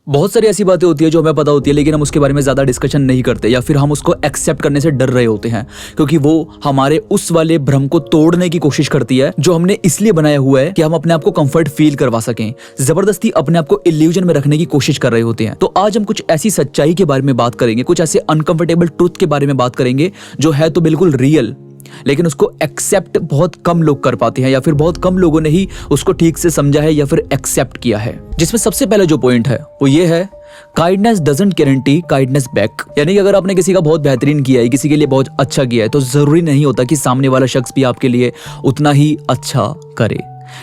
बहुत सारी ऐसी बातें होती है जो हमें पता होती है, लेकिन हम उसके बारे में ज़्यादा डिस्कशन नहीं करते या फिर हम उसको एक्सेप्ट करने से डर रहे होते हैं, क्योंकि वो हमारे उस वाले भ्रम को तोड़ने की कोशिश करती है जो हमने इसलिए बनाया हुआ है कि हम अपने आप को कंफर्ट फील करवा सकें। जबरदस्ती अपने आप को इल्यूजन में रखने की कोशिश कर रहे होते हैं। तो आज हम कुछ ऐसी सच्चाई के बारे में बात करेंगे, कुछ ऐसे अनकंफर्टेबल ट्रुथ के बारे में बात करेंगे जो है तो बिल्कुल रियल, लेकिन उसको एक्सेप्ट बहुत कम लोग कर पाते हैं या फिर बहुत कम लोगों ने ही उसको ठीक से समझा है या फिर एक्सेप्ट किया है। जिसमें सबसे पहले जो पॉइंट है वो ये है, kindness doesn't guarantee kindness back. यानी कि अगर आपने किसी का बहुत बेहतरीन किया है, किसी के लिए बहुत अच्छा किया है, तो जरूरी नहीं होता कि सामने वाला शख्स भी आपके लिए उतना ही अच्छा करे।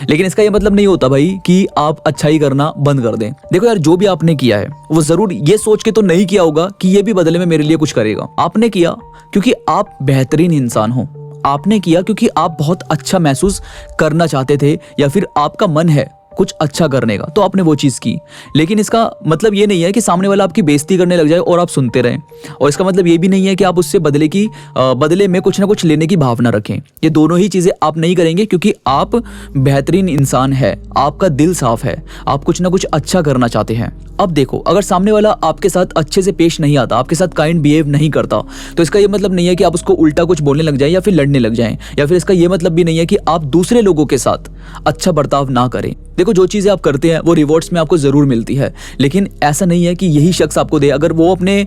लेकिन इसका ये मतलब नहीं होता भाई कि आप अच्छाई करना बंद कर दें। देखो यार, जो भी आपने किया है वो जरूर ये सोच के तो नहीं किया होगा कि ये भी बदले में मेरे लिए कुछ करेगा। आपने किया क्योंकि आप बेहतरीन इंसान हो, आपने किया क्योंकि आप बहुत अच्छा महसूस करना चाहते थे या फिर आपका मन है कुछ अच्छा करने का, तो आपने वो चीज़ की। लेकिन इसका मतलब ये नहीं है कि सामने वाला आपकी बेइज्जती करने लग जाए और आप सुनते रहें, और इसका मतलब ये भी नहीं है कि आप उससे बदले में कुछ ना कुछ लेने की भावना रखें। ये दोनों ही चीज़ें आप नहीं करेंगे क्योंकि आप बेहतरीन इंसान है, आपका दिल साफ है, आप कुछ ना कुछ अच्छा करना चाहते हैं। अब देखो, अगर सामने वाला आपके साथ अच्छे से पेश नहीं आता, आपके साथ काइंड बिहेव नहीं करता, तो इसका ये मतलब नहीं है कि आप उसको उल्टा कुछ बोलने लग जाएं या फिर लड़ने लग जाएं, या फिर इसका ये मतलब भी नहीं है कि आप दूसरे लोगों के साथ अच्छा बर्ताव ना करें। देखो, जो चीज़ें आप करते हैं वो रिवॉर्ड्स में आपको ज़रूर मिलती है, लेकिन ऐसा नहीं है कि यही शख्स आपको दे। अगर वो अपने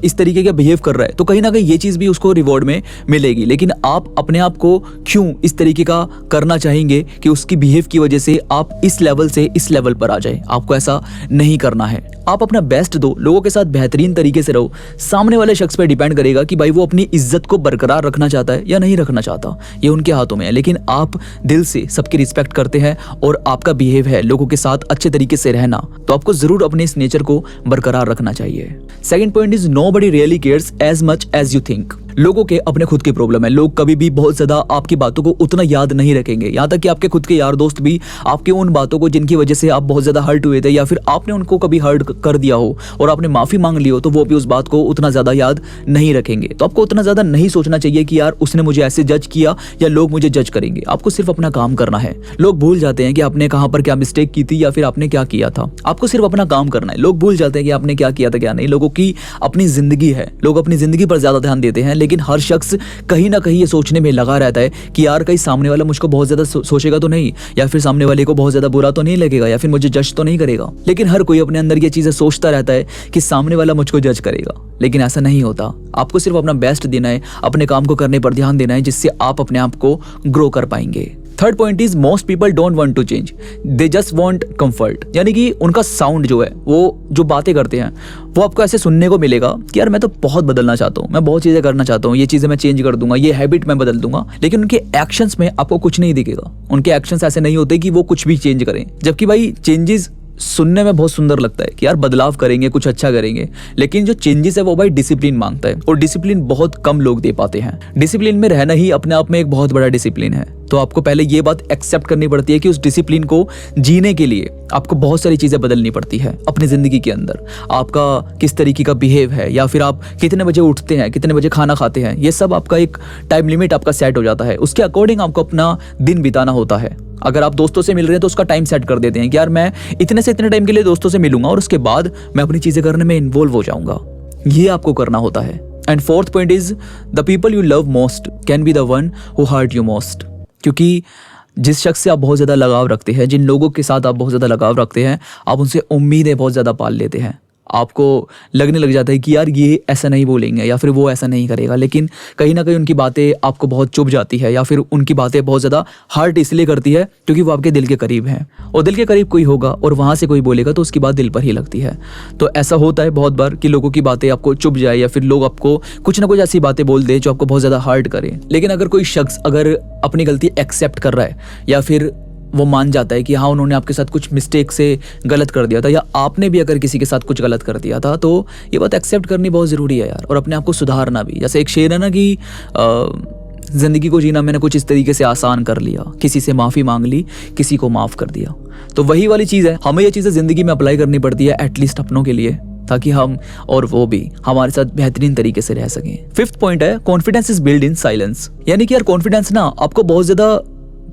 इस तरीके का बिहेव कर रहा है तो कहीं ना कहीं ये चीज़ भी उसको रिवॉर्ड में मिलेगी, लेकिन आप अपने आप को क्यों इस तरीके का करना चाहेंगे कि उसकी बिहेव की वजह से आप इस लेवल से इस लेवल पर आ जाए। आपको ऐसा नहीं करना है। आप अपना बेस्ट दो, लोगों के साथ बेहतरीन तरीके से रहो। सामने वाले शख्स पर डिपेंड करेगा कि भाई वो अपनी इज्जत को बरकरार रखना चाहता है या नहीं रखना चाहता, ये उनके हाथों में है। लेकिन आप दिल से सबकी रिस्पेक्ट करते हैं और आपका बिहेव है लोगों के साथ अच्छे तरीके से रहना, तो आपको जरूर अपने इस नेचर को बरकरार रखना चाहिए। Second point is, nobody really cares as much as you think. लोगों के अपने खुद की प्रॉब्लम है। लोग कभी भी बहुत ज्यादा आपकी बातों को उतना याद नहीं रखेंगे, यहाँ तक कि आपके खुद के यार दोस्त भी आपके उन बातों को जिनकी वजह से आप बहुत ज्यादा हर्ट हुए थे या फिर आपने उनको कभी हर्ट कर दिया हो और आपने माफी मांग ली हो, तो वो भी उस बात को उतना ज्यादा याद नहीं रखेंगे। तो आपको उतना ज्यादा नहीं सोचना चाहिए कि यार उसने मुझे ऐसे जज किया या लोग मुझे जज करेंगे। आपको सिर्फ अपना काम करना है। लोग भूल जाते हैं कि आपने कहां पर क्या मिस्टेक की थी या फिर आपने क्या किया था। आपको सिर्फ अपना काम करना है। लोग भूल जाते हैं कि आपने क्या किया था क्या नहीं। लोगों की अपनी जिंदगी है, लोग अपनी जिंदगी पर ज्यादा ध्यान देते हैं, लेकिन हर शख्स कहीं ना कहीं ये सोचने में लगा रहता है कि यार कहीं सामने वाला मुझको बहुत ज्यादा सोचेगा तो नहीं, या फिर सामने वाले को बहुत ज्यादा बुरा तो नहीं लगेगा, या फिर मुझे जज तो नहीं करेगा। लेकिन हर कोई अपने अंदर ये चीजें सोचता रहता है कि सामने वाला मुझको जज करेगा, लेकिन ऐसा नहीं होता। आपको सिर्फ अपना बेस्ट देना है, अपने काम को करने पर ध्यान देना है, जिससे आप अपने आप को ग्रो कर पाएंगे। Third point is, most people don't want to change, they just want comfort. यानी कि उनका साउंड जो है, वो जो बातें करते हैं वो आपको ऐसे सुनने को मिलेगा कि यार मैं तो बहुत बदलना चाहता हूँ, मैं बहुत चीज़ें करना चाहता हूँ, ये चीज़ें मैं चेंज कर दूंगा, ये हैबिट मैं बदल दूंगा, लेकिन उनके एक्शंस में आपको कुछ नहीं दिखेगा। उनके एक्शंस ऐसे नहीं होते कि वो कुछ भी चेंज करें। जबकि भाई चेंजेस सुनने में बहुत सुंदर लगता है कि यार बदलाव करेंगे, कुछ अच्छा करेंगे, लेकिन जो चेंजेस है वो भाई डिसिप्लिन मांगता है, और डिसिप्लिन बहुत कम लोग दे पाते हैं। डिसिप्लिन में रहना ही अपने आप में एक बहुत बड़ा डिसिप्लिन है। तो आपको पहले ये बात एक्सेप्ट करनी पड़ती है कि उस डिसिप्लिन को जीने के लिए आपको बहुत सारी चीजें बदलनी पड़ती है अपनी जिंदगी के अंदर। आपका किस तरीके का बिहेव है, या फिर आप कितने बजे उठते हैं, कितने बजे खाना खाते हैं, ये सब आपका एक टाइम लिमिट आपका सेट हो जाता है। उसके अकॉर्डिंग आपको अपना दिन बिताना होता है। अगर आप दोस्तों से मिल रहे हैं तो उसका टाइम सेट कर देते हैं कि यार मैं इतने से इतने टाइम के लिए दोस्तों से मिलूंगा और उसके बाद मैं अपनी चीजें करने में इन्वॉल्व हो जाऊंगा। ये आपको करना होता है। And fourth point is, the people you love most can be the one who hurt you most. क्योंकि जिस शख्स से आप बहुत ज़्यादा लगाव रखते हैं, जिन लोगों के साथ आप बहुत ज़्यादा लगाव रखते हैं, आप उनसे उम्मीदें बहुत ज़्यादा पाल लेते हैं। आपको लगने लग जाता है कि यार ये ऐसा नहीं बोलेंगे या फिर वो ऐसा नहीं करेगा, लेकिन कहीं ना कहीं उनकी बातें आपको बहुत चुभ जाती है, या फिर उनकी बातें बहुत ज़्यादा हर्ट इसलिए करती है क्योंकि वो आपके दिल के करीब हैं। और दिल के करीब कोई होगा और वहाँ से कोई बोलेगा तो उसकी बात दिल पर ही लगती है। तो ऐसा होता है बहुत बार कि लोगों की बातें आपको चुभ जाए, या फिर लोग आपको कुछ ना कुछ ऐसी बातें बोल दे जो आपको बहुत ज़्यादा हर्ट करें। लेकिन अगर कोई शख्स अगर अपनी गलती एक्सेप्ट कर रहा है, या फिर वो मान जाता है कि हाँ उन्होंने आपके साथ कुछ मिस्टेक से गलत कर दिया था, या आपने भी अगर किसी के साथ कुछ गलत कर दिया था, तो ये बात एक्सेप्ट करनी बहुत ज़रूरी है यार, और अपने आप को सुधारना भी। जैसे एक शेर है ना कि ज़िंदगी को जीना मैंने कुछ इस तरीके से आसान कर लिया, किसी से माफ़ी मांग ली, किसी को माफ़ कर दिया। तो वही वाली चीज़ है, हमें ये चीज़ें ज़िंदगी में अप्लाई करनी पड़ती है, एटलीस्ट अपनों के लिए, ताकि हम और वो भी हमारे साथ बेहतरीन तरीके से रह सकें। फिफ्थ पॉइंट है, confidence is build in silence. यानी कि यार कॉन्फिडेंस ना आपको बहुत ज़्यादा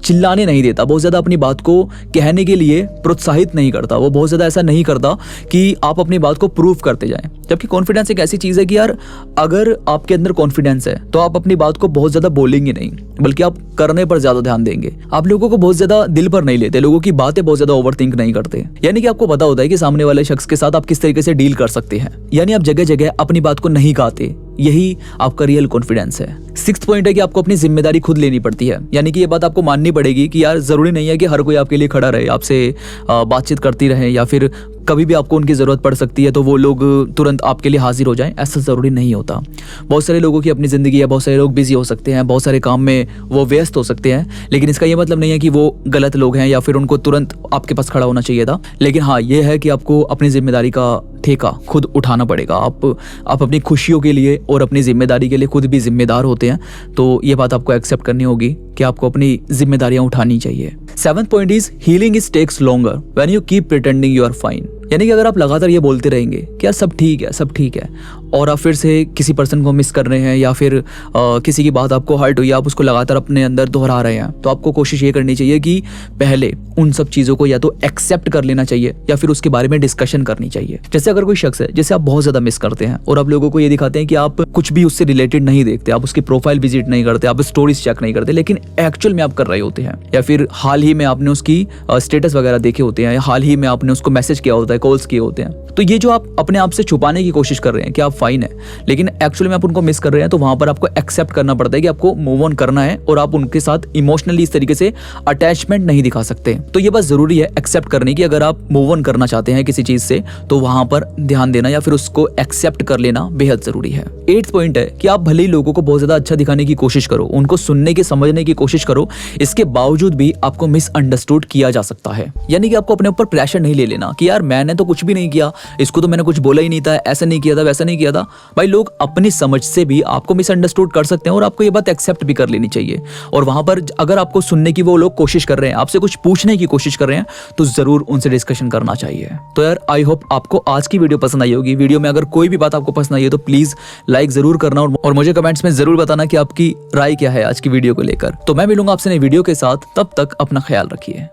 चिल्लाने नहीं देता, बहुत ज़्यादा अपनी बात को कहने के लिए प्रोत्साहित नहीं करता, वो बहुत ज़्यादा ऐसा नहीं करता कि आप अपनी बात को प्रूव करते जाएं। जबकि कॉन्फिडेंस एक ऐसी चीज़ है कि यार अगर आपके अंदर कॉन्फिडेंस है तो आप अपनी बात को बहुत ज़्यादा बोलेंगे नहीं, बल्कि आप करने पर ज़्यादा ध्यान देंगे। आप लोगों को बहुत ज़्यादा दिल पर नहीं लेते, लोगों की बातें बहुत ज़्यादा ओवरथिंक नहीं करते। यानी कि आपको पता होता है कि सामने वाले शख्स के साथ आप किस तरीके से डील कर सकते हैं। यानी आप जगह जगह अपनी बात को नहीं कहते, यही आपका रियल कॉन्फिडेंस है। 6th पॉइंट है कि आपको अपनी जिम्मेदारी खुद लेनी पड़ती है। यानी कि ये बात आपको माननी पड़ेगी कि यार जरूरी नहीं है कि हर कोई आपके लिए खड़ा रहे, आपसे बातचीत करती रहे, या फिर कभी भी आपको उनकी ज़रूरत पड़ सकती है तो वो लोग तुरंत आपके लिए हाजिर हो जाएं, ऐसा ज़रूरी नहीं होता। बहुत सारे लोगों की अपनी ज़िंदगी है, बहुत सारे लोग बिजी हो सकते हैं, बहुत सारे काम में वो व्यस्त हो सकते हैं, लेकिन इसका ये मतलब नहीं है कि वो गलत लोग हैं या फिर उनको तुरंत आपके पास खड़ा होना चाहिए था। लेकिन हाँ, ये है कि आपको अपनी जिम्मेदारी का ठेका खुद उठाना पड़ेगा। आप अपनी खुशियों के लिए और अपनी जिम्मेदारी के लिए खुद भी जिम्मेदार होते हैं, तो ये बात आपको एक्सेप्ट करनी होगी कि आपको अपनी जिम्मेदारियां उठानी चाहिए। 7th point is healing is takes longer when you keep pretending you are fine. यानी कि अगर आप लगातार ये बोलते रहेंगे कि यार सब ठीक है, सब ठीक है, और आप फिर से किसी पर्सन को मिस कर रहे हैं या फिर किसी की बात आपको हर्ट हुई, आप उसको लगातार अपने अंदर दोहरा रहे हैं, तो आपको कोशिश ये करनी चाहिए कि पहले उन सब चीज़ों को या तो एक्सेप्ट कर लेना चाहिए या फिर उसके बारे में डिस्कशन करनी चाहिए। जैसे अगर कोई शख्स है जिसे आप बहुत ज़्यादा मिस करते हैं और आप लोगों को ये दिखाते हैं कि आप कुछ भी उससे रिलेटेड नहीं देखते, आप उसकी प्रोफाइल विजिट नहीं करते, आप स्टोरीज चेक नहीं करते, लेकिन एक्चुअल में आप कर रहे होते हैं, या फिर हाल ही में आपने उसकी स्टेटस वगैरह देखे होते हैं, या हाल ही में आपने उसको मैसेज किया होता है, कॉल्स किए होते हैं, तो ये जो आप अपने आप से छुपाने की कोशिश कर रहे हैं कि आप फाइन है, लेकिन एक्चुअली में आप उनको मिस कर रहे हैं, तो वहां पर आपको एक्सेप्ट करना पड़ता है कि आपको मूव ऑन करना है और आप उनके साथ इमोशनली इस तरीके से अटैचमेंट नहीं दिखा सकते। तो ये बस जरूरी है एक्सेप्ट करने की। अगर आप मूव ऑन करना चाहते हैं किसी चीज से तो वहां पर ध्यान देना या फिर उसको एक्सेप्ट कर लेना बेहद जरूरी है। 8th पॉइंट है कि आप भले ही लोगों को बहुत ज्यादा अच्छा दिखाने की कोशिश करो, उनको सुनने की समझने की कोशिश करो, इसके बावजूद भी आपको मिसअंडरस्टूड किया जा सकता है। यानी कि आपको अपने ऊपर प्रेशर नहीं ले लेना कि यार मैंने तो कुछ भी नहीं किया, इसको तो मैंने कुछ बोला ही नहीं था, ऐसा नहीं किया था, वैसा नहीं किया था। भाई लोग अपनी समझ से भी आपको मिसअंडरस्टूड कर सकते हैं और आपको ये बात एक्सेप्ट भी कर लेनी चाहिए। और वहां पर अगर आपको सुनने की वो लोग कोशिश कर रहे हैं, आपसे कुछ पूछने की कोशिश कर रहे हैं, तो जरूर उनसे डिस्कशन करना चाहिए। तो यार आई होप आपको आज की वीडियो पसंद आई होगी। वीडियो में अगर कोई भी बात आपको पसंद आई है तो प्लीज लाइक जरूर करना और मुझे कमेंट्स में जरूर बताना कि आपकी राय क्या है आज की वीडियो को लेकर। तो मैं मिलूंगा आपसे नई वीडियो के साथ, तब तक अपना ख्याल रखिए।